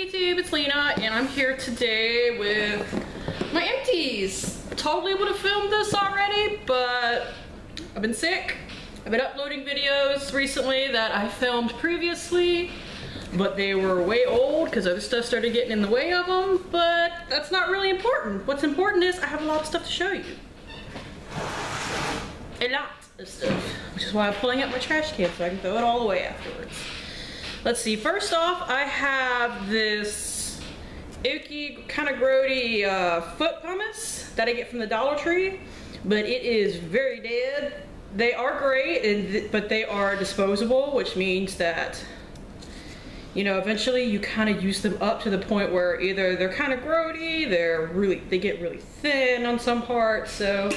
YouTube, it's Lena, and I'm here today with my empties. Totally would have filmed this already, but I've been sick. I've been uploading videos recently that I filmed previously, but they were way old because other stuff started getting in the way of them, but that's not really important. What's important is I have a lot of stuff to show you. A lot of stuff, which is why I'm pulling out my trash can so I can throw it all away afterwards. Let's see, first off, I have this icky, kind of grody foot pumice that I get from the Dollar Tree, but it is very dead. They are great, but they are disposable, which means that, you know, eventually you kind of use them up to the point where either they're kind of grody, they get really thin on some parts, so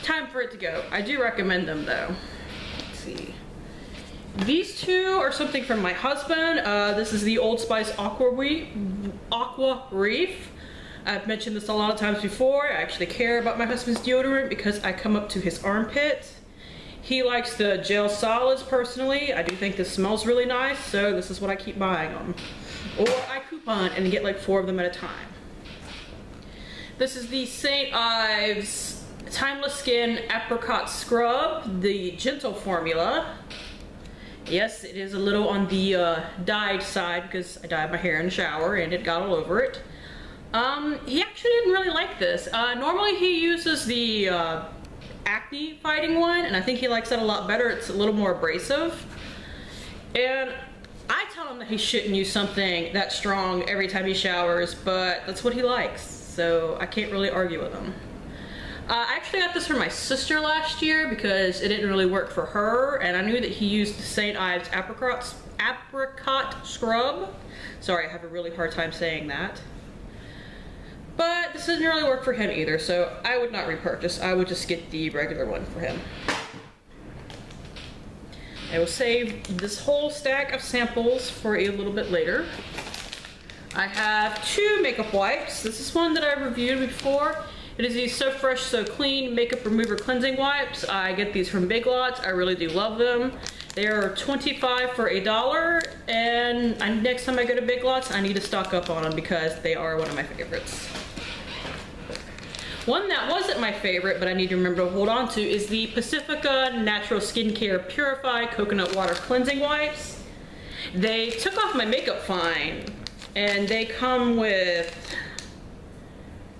time for it to go. I do recommend them though. Let's see. These two are something from my husband. This is the Old Spice Aqua Reef. I've mentioned this a lot of times before. I actually care about my husband's deodorant because I come up to his armpit. He likes the gel solids personally. I do think this smells really nice, so this is what I keep buying them. Or I coupon and get like 4 of them at a time. This is the St. Ives Timeless Skin Apricot Scrub, the gentle formula. Yes, it is a little on the dyed side because I dyed my hair in the shower and it got all over it. He actually didn't really like this. Normally he uses the acne fighting one, and I think he likes that a lot better. It's a little more abrasive. And I tell him that he shouldn't use something that strong every time he showers, but that's what he likes, so I can't really argue with him. I actually got this for my sister last year because it didn't really work for her, and I knew that he used the St. Ives Apricot Scrub. Sorry, I have a really hard time saying that. But this didn't really work for him either, so I would not repurchase. I would just get the regular one for him. I will save this whole stack of samples for a little bit later. I have 2 makeup wipes. This is one that I reviewed before. It is the So Fresh So Clean Makeup Remover Cleansing Wipes. I get these from Big Lots. I really do love them. They are $25 for $1, and next time I go to Big Lots, I need to stock up on them because they are one of my favorites. One that wasn't my favorite, but I need to remember to hold on to, is the Pacifica Natural Skincare Purified Coconut Water Cleansing Wipes. They took off my makeup fine, and they come with,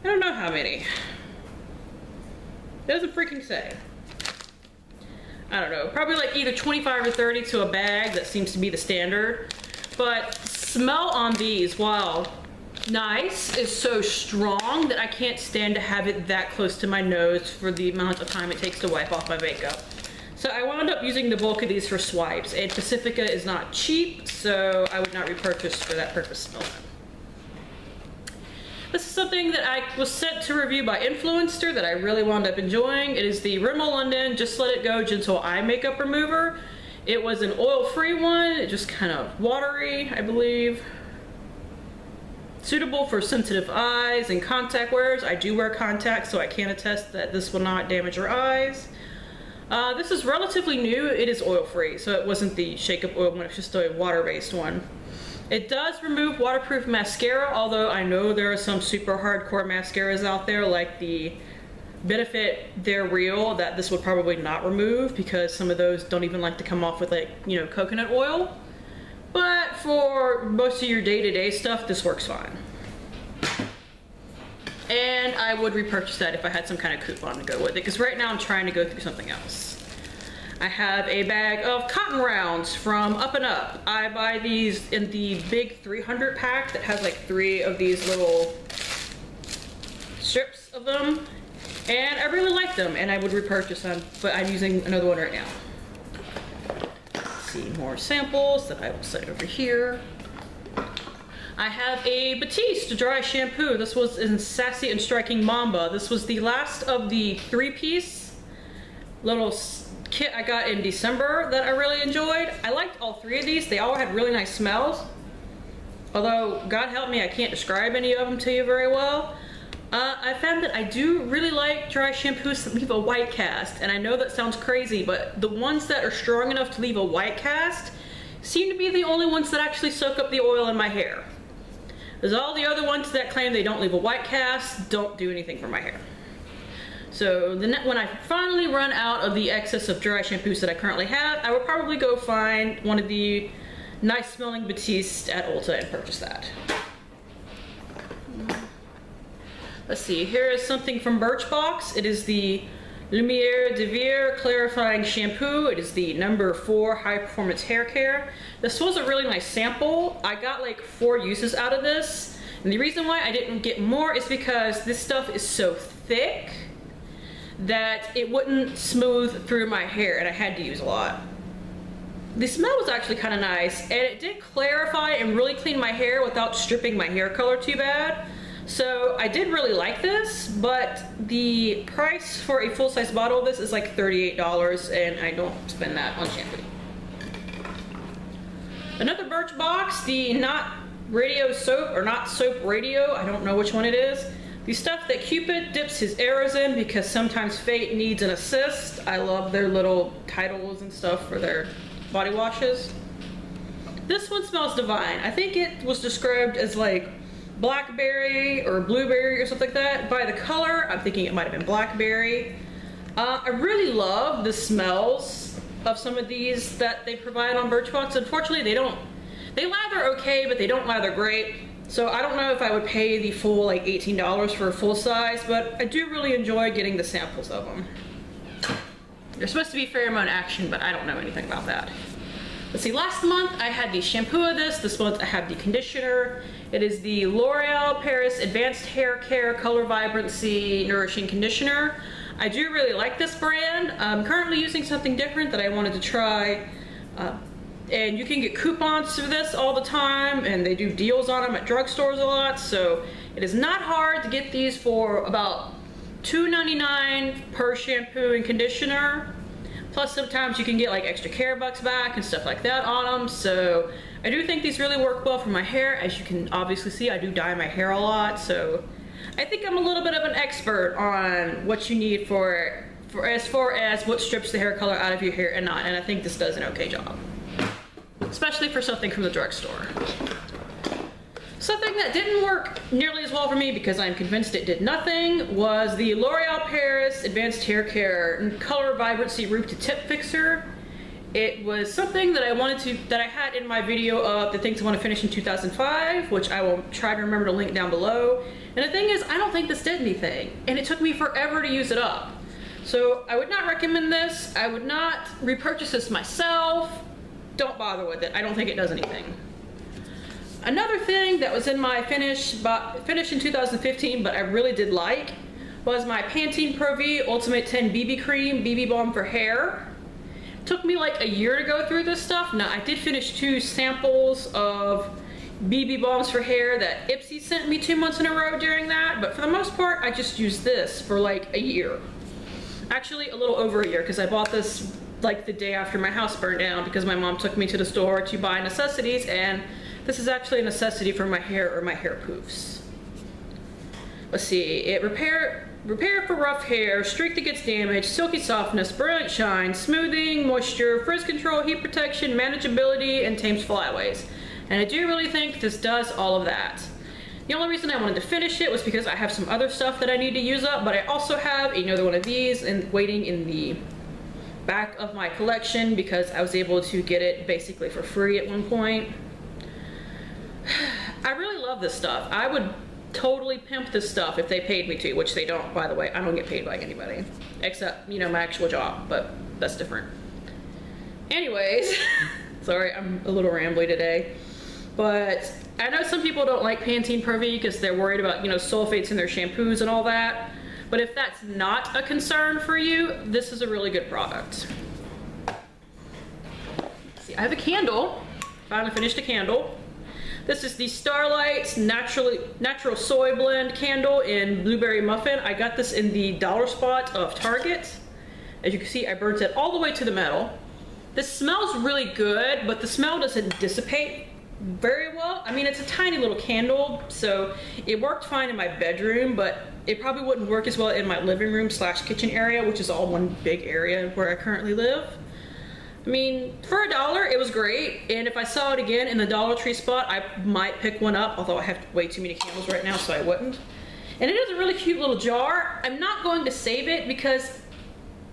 I don't know how many. It doesn't freaking say. I don't know, probably like either 25 or 30 to a bag. That seems to be the standard. But smell on these, while nice, is so strong that I can't stand to have it that close to my nose for the amount of time it takes to wipe off my makeup. So I wound up using the bulk of these for swipes, and Pacifica is not cheap, so I would not repurchase for that purpose alone. This is something that I was sent to review by Influencer that I really wound up enjoying. It is the Rimmel London Just Let It Go Gentle Eye Makeup Remover. It was an oil-free one, it just kind of watery, I believe. Suitable for sensitive eyes and contact wearers. I do wear contacts, so I can attest that this will not damage your eyes. This is relatively new. It is oil-free, so it wasn't the shake-up oil one, it's just a water-based one. It does remove waterproof mascara, although I know there are some super hardcore mascaras out there like the Benefit They're Real that this would probably not remove because some of those don't even like to come off with, like, you know, coconut oil. But for most of your day-to-day stuff, this works fine. And I would repurchase that if I had some kind of coupon to go with it, because right now I'm trying to go through something else. I have a bag of cotton rounds from Up and Up. I buy these in the big 300 pack that has like 3 of these little strips of them. And I really like them, and I would repurchase them, but I'm using another one right now. Let's see, more samples that I will set over here. I have a Batiste dry shampoo. This was in Sassy and Striking Mamba. This was the last of the 3-piece little kit I got in December that I really enjoyed. I liked all 3 of these. They all had really nice smells. Although, God help me, I can't describe any of them to you very well. I found that I do really like dry shampoos that leave a white cast. And I know that sounds crazy, but the ones that are strong enough to leave a white cast seem to be the only ones that actually soak up the oil in my hair. Because all the other ones that claim they don't leave a white cast don't do anything for my hair. So when I finally run out of the excess of dry shampoos that I currently have, I will probably go find one of the nice smelling Batiste at Ulta and purchase that. Let's see, here is something from Birchbox. It is the Lumiere de Verre Clarifying Shampoo. It is the number 4 High Performance Hair Care. This was a really nice sample. I got like 4 uses out of this. And the reason why I didn't get more is because this stuff is so thick that it wouldn't smooth through my hair, and I had to use a lot. The smell was actually kind of nice, and it did clarify and really clean my hair without stripping my hair color too bad. So I did really like this, but the price for a full-size bottle of this is like $38, and I don't spend that on shampoo. Another Birchbox, the Not Radio Soap, or Not Soap Radio, I don't know which one it is. The stuff that Cupid dips his arrows in because sometimes fate needs an assist. I love their little titles and stuff for their body washes. This one smells divine. I think it was described as like blackberry or blueberry or something like that. By the color, I'm thinking it might have been blackberry. I really love the smells of some of these that they provide on Birchbox. Unfortunately, they lather okay, but they don't lather great. So I don't know if I would pay the full like $18 for a full size, but I do really enjoy getting the samples of them. There's supposed to be pheromone action, but I don't know anything about that. Let's see, last month I had the shampoo of this. This month I have the conditioner. It is the L'Oreal Paris Advanced Hair Care Color Vibrancy Nourishing Conditioner. I do really like this brand. I'm currently using something different that I wanted to try. And you can get coupons for this all the time, and they do deals on them at drugstores a lot, so it is not hard to get these for about $2.99 per shampoo and conditioner. Plus sometimes you can get like extra care bucks back and stuff like that on them, so I do think these really work well for my hair. As you can obviously see, I do dye my hair a lot, so I think I'm a little bit of an expert on what you need for as far as what strips the hair color out of your hair and not, and I think this does an okay job. Especially for something from the drugstore. Something that didn't work nearly as well for me because I'm convinced it did nothing was the L'Oreal Paris Advanced Hair Care Color Vibrancy Root to Tip Fixer. It was something that I had in my video of the things I want to finish in 2005, which I will try to remember to link down below. And the thing is, I don't think this did anything, and it took me forever to use it up. So I would not recommend this. I would not repurchase this myself. Don't bother with it. I don't think it does anything. Another thing that was in my finish in 2015, but I really did like, was my Pantene Pro V Ultimate 10 BB Cream BB Balm for Hair. It took me like a year to go through this stuff. Now, I did finish 2 samples of BB Balms for Hair that Empties sent me 2 months in a row during that, but for the most part, I just used this for like a year. Actually, a little over a year, because I bought this like the day after my house burned down because my mom took me to the store to buy necessities, and this is actually a necessity for my hair or my hair poofs. Let's see, it repair for rough hair, streak that gets damaged, silky softness, brilliant shine, smoothing, moisture, frizz control, heat protection, manageability, and tames flyaways. And I do really think this does all of that. The only reason I wanted to finish it was because I have some other stuff that I need to use up, but I also have another one of these and waiting in the back of my collection because I was able to get it basically for free at one point. I really love this stuff. I would totally pimp this stuff if they paid me to, which they don't, by the way. I don't get paid by anybody except, you know, my actual job, but that's different. Anyways, sorry, I'm a little rambly today, but I know some people don't like Pantene Pro V because they're worried about, you know, sulfates in their shampoos and all that. But if that's not a concern for you, this is a really good product. See, I have a candle. Finally finished a candle. This is the Starlight Natural Soy Blend candle in Blueberry Muffin. I got this in the dollar spot of Target. As you can see, I burnt it all the way to the metal. This smells really good, but the smell doesn't dissipate very well. I mean, it's a tiny little candle, so it worked fine in my bedroom, but it probably wouldn't work as well in my living room / kitchen area, which is all one big area where I currently live. I mean, for $1, it was great. And if I saw it again in the Dollar Tree spot, I might pick one up, although I have way too many candles right now, so I wouldn't. And it is a really cute little jar. I'm not going to save it because,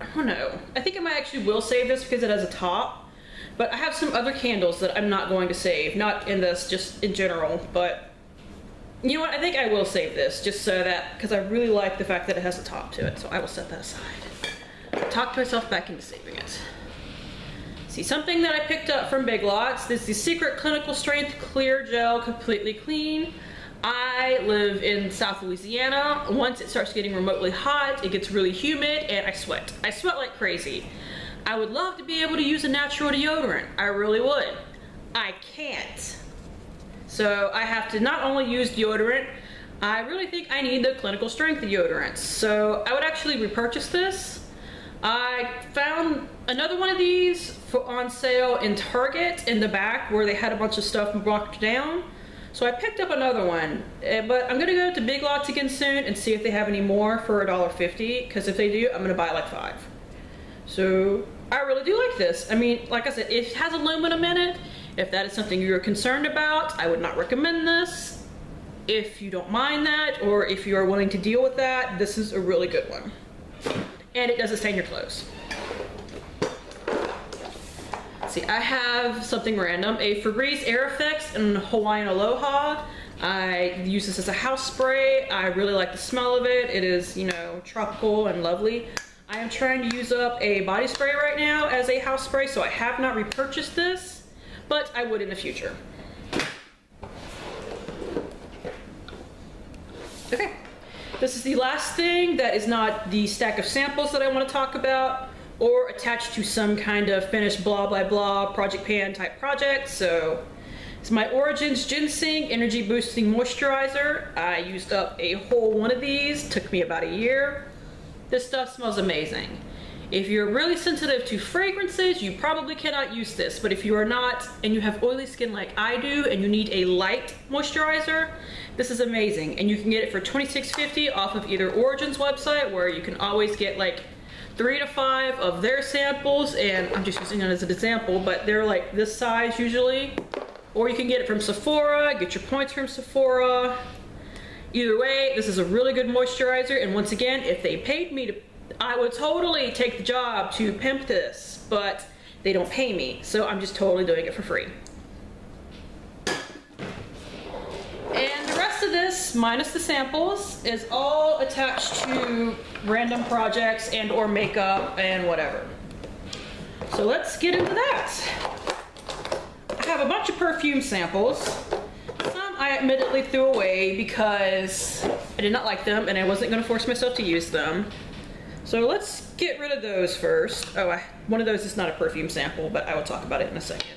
I don't know. I think I might actually will save this because it has a top. But I have some other candles that I'm not going to save. Not in this, just in general. But, you know what? I think I will save this just so that, because I really like the fact that it has a top to it. So I will set that aside. I talked myself back into saving it. See, something that I picked up from Big Lots. This is the Secret Clinical Strength Clear Gel Completely Clean. I live in South Louisiana. Once it starts getting remotely hot, it gets really humid and I sweat. I sweat like crazy. I would love to be able to use a natural deodorant. I really would. I can't. So I have to not only use deodorant, I really think I need the Clinical Strength deodorant. So I would actually repurchase this. I found another one of these on sale in Target in the back where they had a bunch of stuff blocked down. So I picked up another one, but I'm gonna go to Big Lots again soon and see if they have any more for $1.50, because if they do, I'm gonna buy like 5. So I really do like this. I mean, like I said, it has aluminum in it. If that is something you're concerned about, I would not recommend this. If you don't mind that, or if you are willing to deal with that, this is a really good one. And it doesn't stain your clothes. See, I have something random, a Febreze Air Effects in Hawaiian Aloha. I use this as a house spray. I really like the smell of it. It is, you know, tropical and lovely. I am trying to use up a body spray right now as a house spray, so I have not repurchased this, but I would in the future. Okay. This is the last thing that is not the stack of samples that I want to talk about or attached to some kind of finished blah blah blah project pan type project. So it's my Origins Ginseng Energy Boosting Moisturizer. I used up a whole one of these, took me about a year. This stuff smells amazing. If you're really sensitive to fragrances, you probably cannot use this, but if you are not and you have oily skin like I do and you need a light moisturizer, this is amazing. And you can get it for $26.50 off of either Origins website, where you can always get like 3 to 5 of their samples, and I'm just using it as an example, but they're like this size usually. Or you can get it from Sephora, get your points from Sephora. Either way, this is a really good moisturizer, and once again, if they paid me to, I would totally take the job to pimp this, but they don't pay me, so I'm just totally doing it for free. And the rest of this, minus the samples, is all attached to random projects and or makeup and whatever. So let's get into that. I have a bunch of perfume samples. Some I admittedly threw away because I did not like them and I wasn't going to force myself to use them. So let's get rid of those first. Oh, one of those is not a perfume sample, but I will talk about it in a second.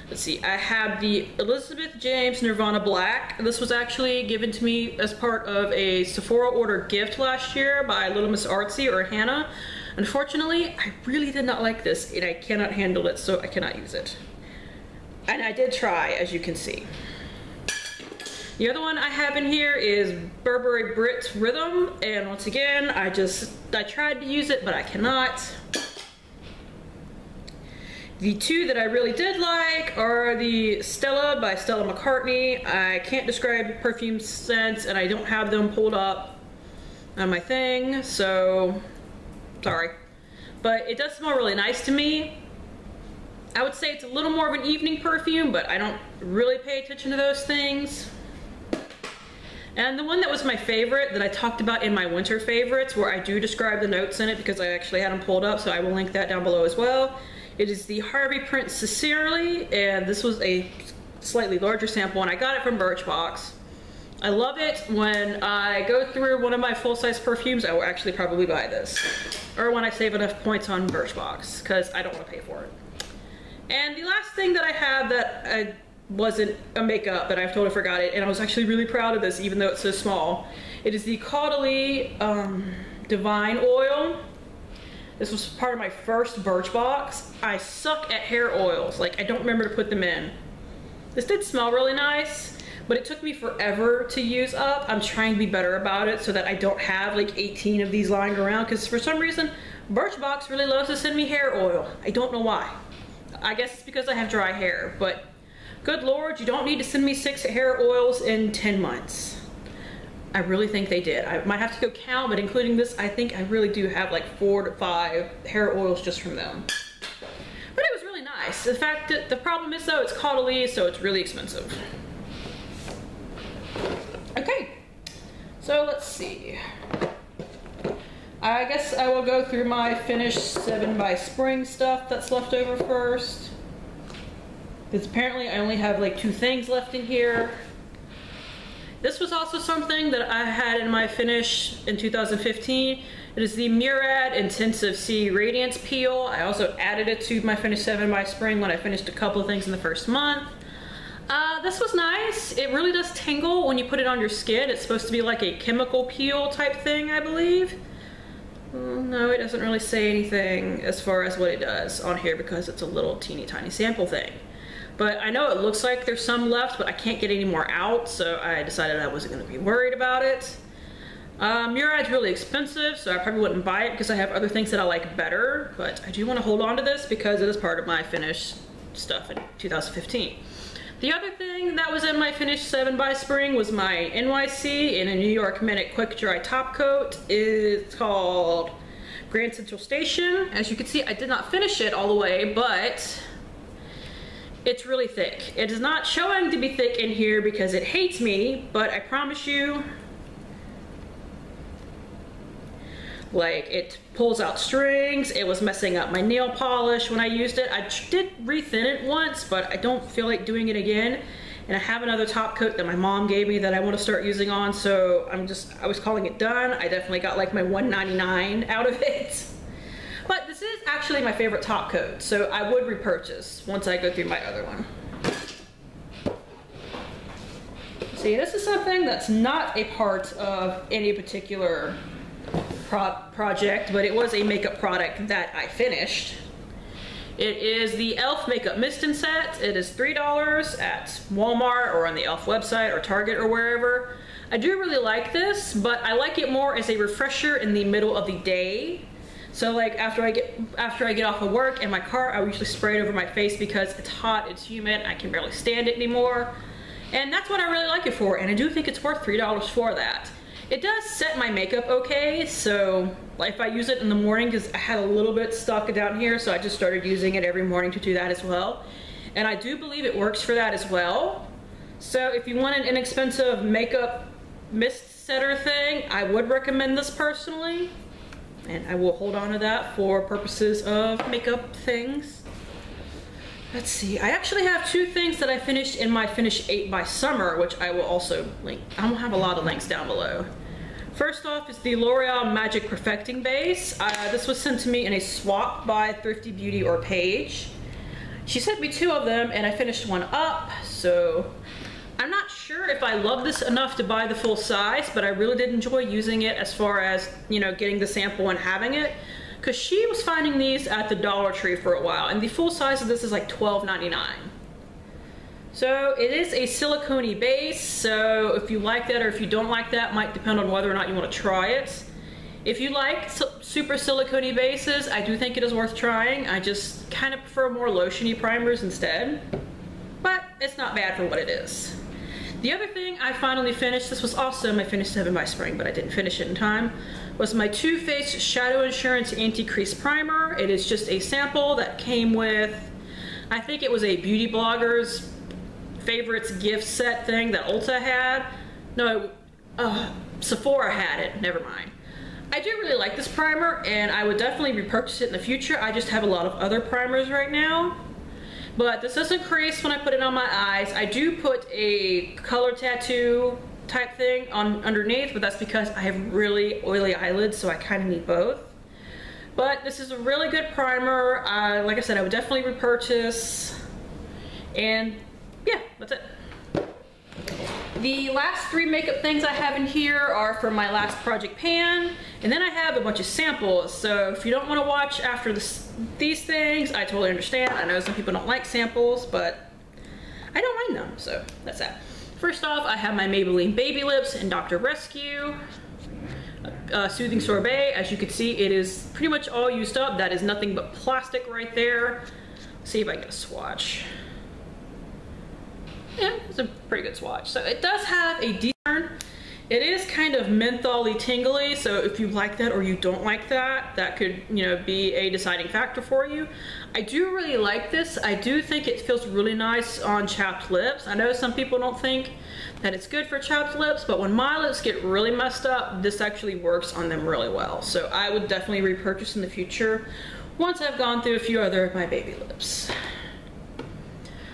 Let's see, I have the Elizabeth James Nirvana Black. This was actually given to me as part of a Sephora order gift last year by Little Miss Artsy or Hannah. Unfortunately, I really did not like this and I cannot handle it, so I cannot use it. And I did try, as you can see. The other one I have in here is Burberry Brit Rhythm, and once again, I tried to use it, but I cannot. The two that I really did like are the Stella by Stella McCartney. I can't describe perfume scents, and I don't have them pulled up on my thing, so sorry. But it does smell really nice to me. I would say it's a little more of an evening perfume, but I don't really pay attention to those things. And the one that was my favorite that I talked about in my winter favorites, where I do describe the notes in it because I actually had them pulled up, so I will link that down below as well. It is the Harvey Prince Sincerely, and this was a slightly larger sample, and I got it from Birchbox. I love it. When I go through one of my full-size perfumes, I will actually probably buy this. Or when I save enough points on Birchbox, because I don't want to pay for it. And the last thing that I have that wasn't a makeup, but I totally forgot it, and I was actually really proud of this even though it's so small. It is the Caudalie Divine Oil. This was part of my first Birchbox. I suck at hair oils. Like, I don't remember to put them in. This did smell really nice, but it took me forever to use up. I'm trying to be better about it so that I don't have like 18 of these lying around, because for some reason, Birchbox really loves to send me hair oil. I don't know why. I guess it's because I have dry hair, but good Lord, you don't need to send me 6 hair oils in 10 months. I really think they did. I might have to go count, but including this, I think I really do have like 4 to 5 hair oils just from them. But it was really nice. The fact that the problem is though, it's Caudalie, so it's really expensive. Okay, so let's see. I guess I will go through my finished 7 by Spring stuff that's left over first. Because apparently I only have like 2 things left in here. This was also something that I had in my finish in 2015. It is the Murad Intensive C Radiance Peel. I also added it to my finish 7 by Spring when I finished a couple of things in the first month. This was nice. It really does tingle when you put it on your skin. It's supposed to be like a chemical peel type thing, I believe. No, it doesn't really say anything as far as what it does on here because it's a little teeny tiny sample thing. But I know it looks like there's some left, but I can't get any more out, so I decided I wasn't going to be worried about it. Murad's really expensive, so I probably wouldn't buy it because I have other things that I like better, but I do want to hold on to this because it is part of my finished stuff in 2015. The other thing that was in my finished 7 by Spring was my NYC in a New York Minute Quick Dry Top Coat. It's called Grand Central Station. As you can see, I did not finish it all the way, but it's really thick. It is not showing to be thick in here because it hates me, but I promise you, like, it pulls out strings. It was messing up my nail polish when I used it. I did rethin it once, but I don't feel like doing it again. And I have another top coat that my mom gave me that I want to start using on, so I was calling it done. I definitely got like my $1.99 out of it. But this is actually my favorite top coat, so I would repurchase once I go through my other one. See, this is something that's not a part of any particular project, but it was a makeup product that I finished. It is the e.l.f. Makeup Mist and Set. It is $3 at Walmart or on the e.l.f. website or Target or wherever. I do really like this, but I like it more as a refresher in the middle of the day. So like after I get off of work in my car, I usually spray it over my face because it's hot, it's humid, I can barely stand it anymore. And that's what I really like it for, and I do think it's worth $3 for that. It does set my makeup okay, so if I use it in the morning, because I had a little bit stuck down here, so I just started using it every morning to do that as well. And I do believe it works for that as well. So if you want an inexpensive makeup mist setter thing, I would recommend this personally. And I will hold on to that for purposes of makeup things. Let's see, I actually have 2 things that I finished in my Finish 8 by Summer, which I will also link. I will have a lot of links down below. First off is the L'Oreal Magic Perfecting Base. This was sent to me in a swap by Thrifty Beauty or Paige. She sent me 2 of them and I finished one up, so I'm not sure if I love this enough to buy the full size, but I really did enjoy using it as far as, you know, getting the sample and having it. Because she was finding these at the Dollar Tree for a while, and the full size of this is like $12.99. So it is a silicone base, so if you like that or if you don't like that, might depend on whether or not you want to try it. If you like super silicone bases, I do think it is worth trying. I just kind of prefer more lotiony primers instead, but it's not bad for what it is. The other thing I finally finished, this was also my finished 7 by Spring, but I didn't finish it in time, was my Too Faced Shadow Insurance Anti-Crease Primer. It is just a sample that came with, I think it was a beauty blogger's favorites gift set thing that Ulta had. No, Sephora had it, never mind. I do really like this primer, and I would definitely repurchase it in the future. I just have a lot of other primers right now. But this doesn't crease when I put it on my eyes. I do put a color tattoo type thing on underneath, but that's because I have really oily eyelids, so I kind of need both. But this is a really good primer. Like I said, I would definitely repurchase. And yeah, that's it. The last 3 makeup things I have in here are from my last Project Pan, and then I have a bunch of samples. So if you don't want to watch after these things, I totally understand. I know some people don't like samples, but I don't mind them, so that's that. First off, I have my Maybelline Baby Lips in Dr. Rescue. Soothing Sorbet. As you can see, it is pretty much all used up. That is nothing but plastic right there. Let's see if I can get a swatch. Yeah, it's a pretty good swatch. So it does have a deep burn. It is kind of mentholy tingly, so if you like that or you don't like that, that could, you know, be a deciding factor for you. I do really like this. I do think it feels really nice on chapped lips. I know some people don't think that it's good for chapped lips, but when my lips get really messed up, this actually works on them really well. So I would definitely repurchase in the future once I've gone through a few other of my baby lips.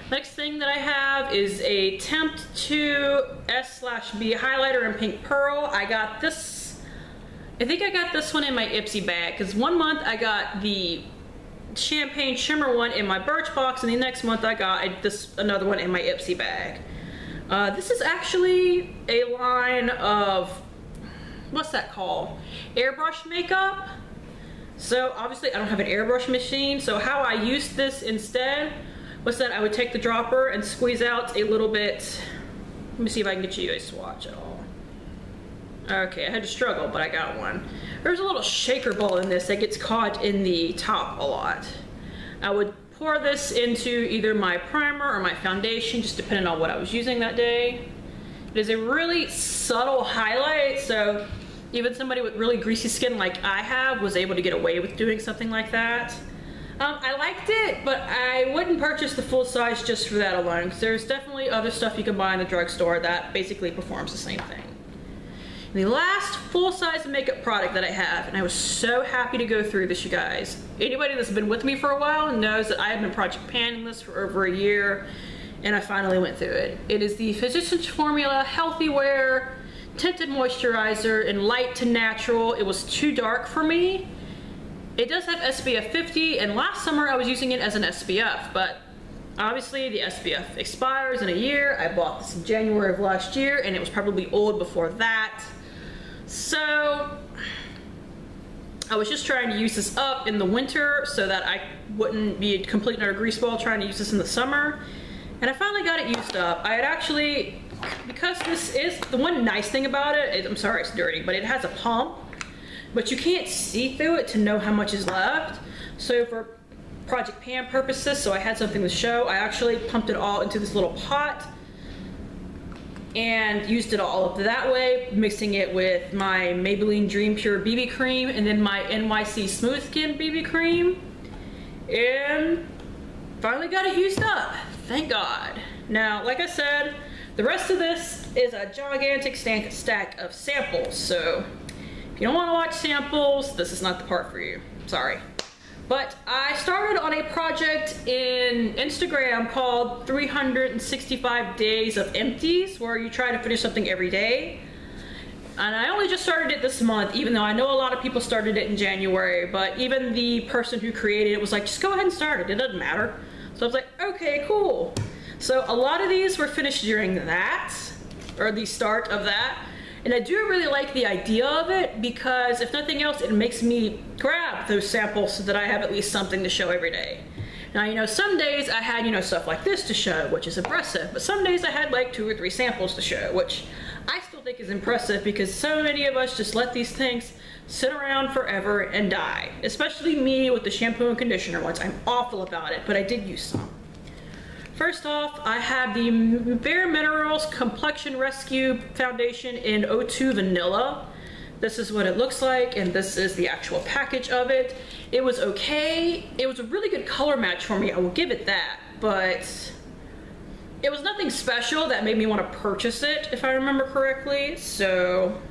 Next thing that I have is a Tempt 2 S/B highlighter in Pink Pearl. I got this, I think I got this one in my Ipsy bag, because one month I got the Champagne Shimmer one in my Birchbox, and the next month I got another one in my Ipsy bag. This is actually a line of, what's that called? Airbrush makeup. So obviously I don't have an airbrush machine, so how I used this instead was that I would take the dropper and squeeze out a little bit. Let me see if I can get you a swatch at all. Okay, I had to struggle, but I got one. There's a little shaker ball in this that gets caught in the top a lot. I would pour this into either my primer or my foundation, just depending on what I was using that day. It is a really subtle highlight, so even somebody with really greasy skin like I have was able to get away with doing something like that. I liked it, but I wouldn't purchase the full size just for that alone, because there's definitely other stuff you can buy in the drugstore that basically performs the same thing. And the last full-size makeup product that I have, and I was so happy to go through this, you guys. Anybody that's been with me for a while knows that I have been project panning this for over a year, and I finally went through it. It is the Physicians Formula Healthy Wear Tinted Moisturizer in Light to Natural. It was too dark for me. It does have SPF 50, and last summer I was using it as an SPF, but obviously the SPF expires in a year. I bought this in January of last year, and it was probably old before that. So I was just trying to use this up in the winter so that I wouldn't be a complete and utter greaseball trying to use this in the summer. And I finally got it used up. I had actually, because this is, the one nice thing about it, I'm sorry it's dirty, but it has a pump. But you can't see through it to know how much is left. So for Project Pan purposes, so I had something to show, I actually pumped it all into this little pot and used it all up that way, mixing it with my Maybelline Dream Pure BB cream and then my NYC Smooth Skin BB cream, and finally got it used up, thank God. Now, like I said, the rest of this is a gigantic stack of samples, so if you don't want to watch samples, this is not the part for you. Sorry. But I started on a project in Instagram called 365 Days of Empties, where you try to finish something every day. And I only just started it this month, even though I know a lot of people started it in January, but even the person who created it was like, just go ahead and start it, it doesn't matter. So I was like, okay, cool. So a lot of these were finished during that, or the start of that. And I do really like the idea of it, because if nothing else, it makes me grab those samples so that I have at least something to show every day. Now, you know, some days I had, you know, stuff like this to show, which is impressive, but some days I had like 2 or 3 samples to show, which I still think is impressive, because so many of us just let these things sit around forever and die. Especially me with the shampoo and conditioner ones. I'm awful about it, but I did use some. First off, I have the Bare Minerals Complexion Rescue Foundation in 02 Vanilla. This is what it looks like, and this is the actual package of it. It was okay. It was a really good color match for me, I will give it that, but it was nothing special that made me want to purchase it, if I remember correctly, so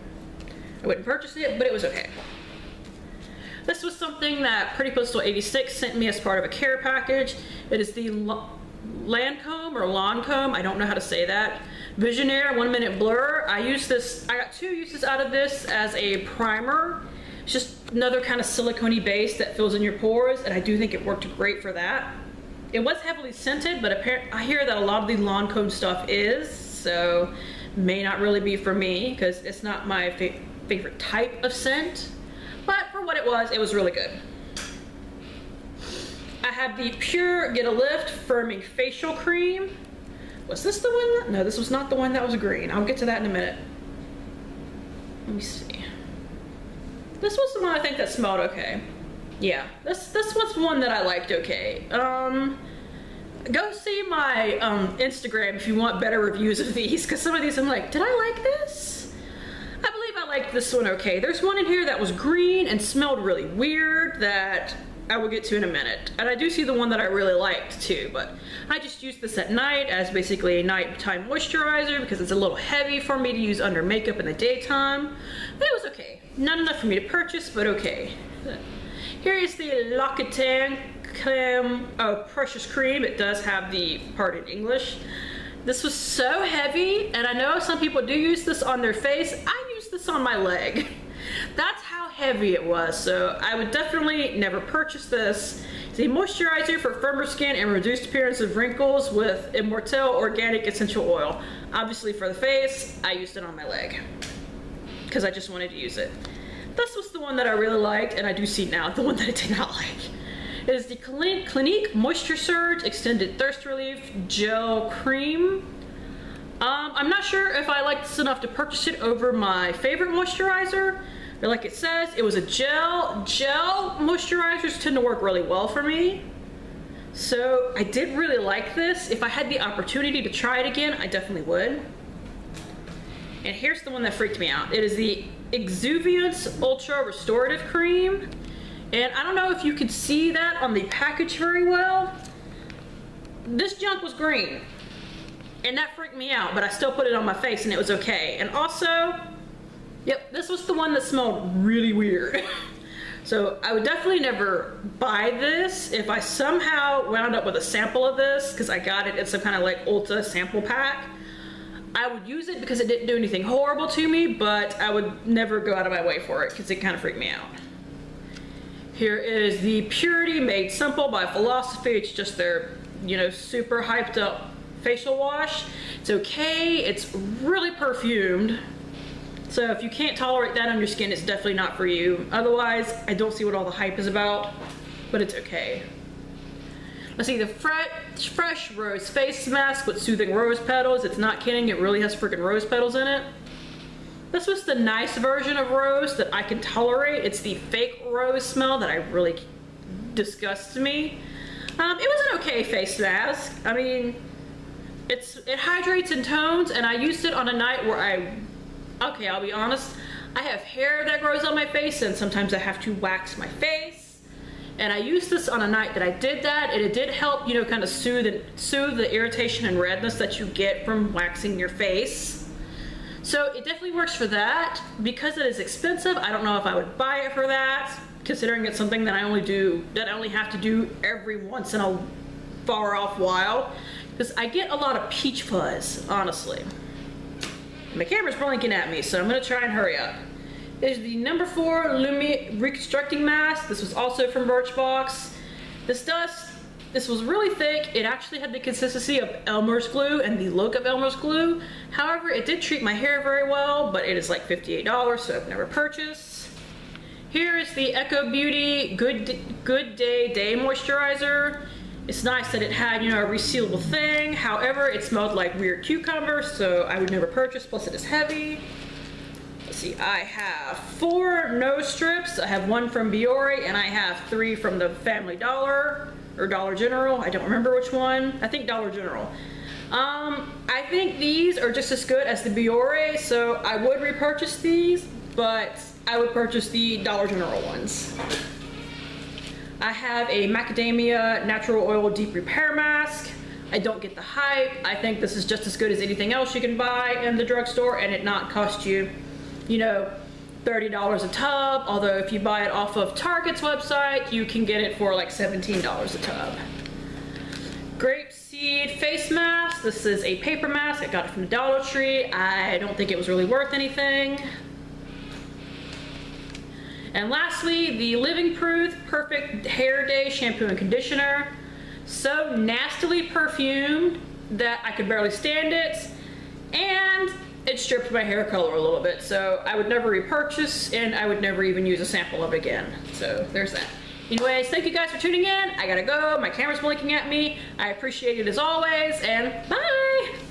I wouldn't purchase it, but it was okay. This was something that Pretty Postal 86 sent me as part of a care package. It is the Lancome or Lancome, I don't know how to say that, Visionaire 1 Minute Blur. I use this, I got 2 uses out of this as a primer. It's just another kind of silicone-y base that fills in your pores, and I do think it worked great for that. It was heavily scented, but I hear that a lot of the Lancome stuff is, so may not really be for me, because it's not my favorite type of scent, but for what it was really good. I have the Pure Get a Lift Firming Facial Cream. Was this the one? No, this was not the one that was green. I'll get to that in a minute. Let me see. This was the one I think that smelled okay. Yeah, this was one that I liked okay. Go see my Instagram if you want better reviews of these, because some of these I'm like, did I like this? I believe I liked this one okay. There's one in here that was green and smelled really weird that I will get to in a minute. And I do see the one that I really liked too, but I just used this at night as basically a nighttime moisturizer because it's a little heavy for me to use under makeup in the daytime. But it was okay. Not enough for me to purchase, but okay. Here is the L'Occitane Precious Cream. It does have the part in English. This was so heavy, and I know some people do use this on their face. I used this on my leg. That's how heavy it was, so I would definitely never purchase this. It's a moisturizer for firmer skin and reduced appearance of wrinkles with Immortelle Organic Essential Oil. Obviously for the face, I used it on my leg because I just wanted to use it. This was the one that I really liked, and I do see now the one that I did not like. It is the Clinique Moisture Surge Extended Thirst Relief Gel Cream. I'm not sure if I like this enough to purchase it over my favorite moisturizer, but like it says, it was a gel. Gel moisturizers tend to work really well for me. So I did really like this. If I had the opportunity to try it again, I definitely would. And here's the one that freaked me out. It is the Exuviance Ultra Restorative Cream. And I don't know if you could see that on the package very well. This junk was green. And that freaked me out, but I still put it on my face and it was okay. And also, yep, this was the one that smelled really weird. So I would definitely never buy this. If I somehow wound up with a sample of this, because I got it in some kind of like Ulta sample pack, I would use it because it didn't do anything horrible to me, but I would never go out of my way for it because it kind of freaked me out. Here is the Purity Made Simple by Philosophy. It's just their, you know, super hyped up facial wash. It's okay, it's really perfumed. So if you can't tolerate that on your skin, it's definitely not for you. Otherwise, I don't see what all the hype is about, but it's okay. Let's see, the Fresh Rose Face Mask with Soothing Rose Petals. It's not kidding, it really has freaking rose petals in it. This was the nice version of rose that I can tolerate. It's the fake rose smell that I really disgusts me. It was an okay face mask. I mean, it hydrates and tones, and I used it on a night where okay, I'll be honest, I have hair that grows on my face and sometimes I have to wax my face. And I used this on a night that I did that, and it did help, you know, kind of soothe the irritation and redness that you get from waxing your face. So it definitely works for that. Because it is expensive, I don't know if I would buy it for that, considering it's something that I only have to do every once in a far off while. Because I get a lot of peach fuzz, honestly. My camera's blinking at me, so I'm gonna try and hurry up. Is the number 4 Lumi Reconstructing Mask. This was also from Birchbox. This was really thick. It actually had the consistency of Elmer's glue and the look of Elmer's glue. However, it did treat my hair very well, but it is like $58, so I've never purchased. Here is the Eco Beauty Good Day Moisturizer. It's nice that it had, you know, a resealable thing. However, it smelled like weird cucumbers, so I would never purchase, plus it is heavy. Let's see, I have 4 nose strips. I have 1 from Biore, and I have 3 from the Family Dollar, or Dollar General. I don't remember which one. I think Dollar General. I think these are just as good as the Biore, so I would repurchase these, but I would purchase the Dollar General ones. I have a Macadamia Natural Oil Deep Repair Mask. I don't get the hype. I think this is just as good as anything else you can buy in the drugstore and it not cost you, you know, $30 a tub. Although if you buy it off of Target's website, you can get it for like $17 a tub. Grapeseed Face Mask. This is a paper mask. I got it from the Dollar Tree. I don't think it was really worth anything. And lastly, the Living Proof Perfect Hair Day Shampoo and Conditioner. So nastily perfumed that I could barely stand it, and it stripped my hair color a little bit, so I would never repurchase, and I would never even use a sample of it again. So there's that. Anyways, thank you guys for tuning in. I gotta go. My camera's blinking at me. I appreciate it as always, and bye!